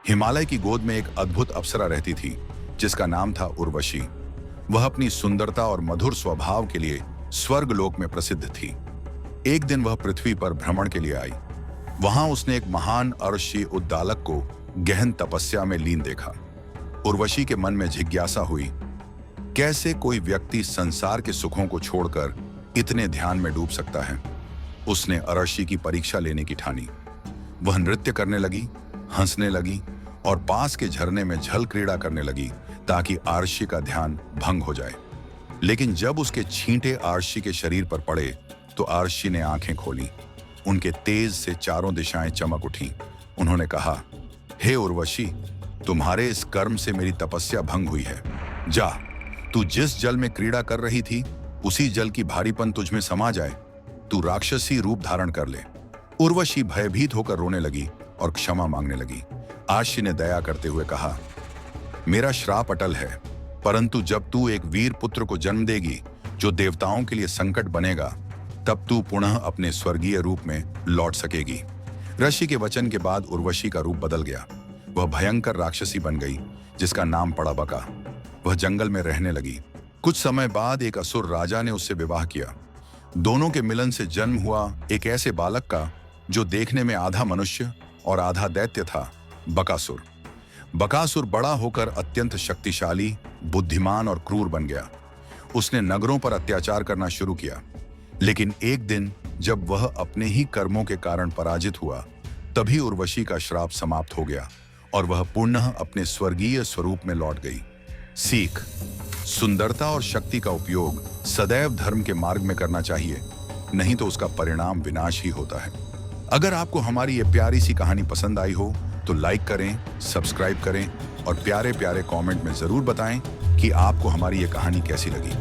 हिमालय की गोद में एक अद्भुत अप्सरा रहती थी जिसका नाम था उर्वशी। वह अपनी सुंदरता और मधुर स्वभाव के लिए स्वर्गलोक में प्रसिद्ध थी। एक दिन वह पृथ्वी पर भ्रमण के लिए आई। वहां उसने एक महान अर्शी उद्दालक को गहन तपस्या में लीन देखा। उर्वशी के मन में जिज्ञासा हुई, कैसे कोई व्यक्ति संसार के सुखों को छोड़कर इतने ध्यान में डूब सकता है। उसने अर्शी की परीक्षा लेने की ठानी। वह नृत्य करने लगी, हंसने लगी और पास के झरने में जल क्रीड़ा करने लगी ताकि आर्शी का ध्यान भंग हो जाए। लेकिन जब उसके छींटे आर्शी के शरीर पर पड़े तो आर्शी ने आंखें खोली। उनके तेज से चारों दिशाएं चमक उठीं। उन्होंने कहा, हे उर्वशी, तुम्हारे इस कर्म से मेरी तपस्या भंग हुई है। जा, तू जिस जल में क्रीड़ा कर रही थी उसी जल की भारीपन तुझमें समा जाए। तू राक्षसी रूप धारण कर ले। उर्वशी भयभीत होकर रोने लगी और क्षमा मांगने लगी। आर्शी ने दया करते हुए कहा, मेरा श्राप अटल है, परंतु जब तू एक वीर पुत्र को जन्म देगी जो देवताओं के लिए संकट बनेगा, तब तू पुनः अपने स्वर्गीय रूप में लौट सकेगी। ऋषि के वचन के बाद उर्वशी का रूप बदल गया। वह भयंकर राक्षसी बन गई जिसका नाम पड़ा बका। वह जंगल में रहने लगी। कुछ समय बाद एक असुर राजा ने उससे विवाह किया। दोनों के मिलन से जन्म हुआ एक ऐसे बालक का जो देखने में आधा मनुष्य और आधा दैत्य था, बकासुर। बकासुर बड़ा होकर अत्यंत शक्तिशाली, बुद्धिमान और क्रूर बन गया। उसने नगरों पर अत्याचार करना शुरू किया। लेकिन एक दिन जब वह अपने ही कर्मों के कारण पराजित हुआ, तभी उर्वशी का श्राप समाप्त हो गया और वह पुनः अपने स्वर्गीय स्वरूप में लौट गई। सीख: सुंदरता और शक्ति का उपयोग सदैव धर्म के मार्ग में करना चाहिए, नहीं तो उसका परिणाम विनाश ही होता है। अगर आपको हमारी ये प्यारी सी कहानी पसंद आई हो तो लाइक करें, सब्सक्राइब करें और प्यारे प्यारे कमेंट में जरूर बताएं कि आपको हमारी ये कहानी कैसी लगी।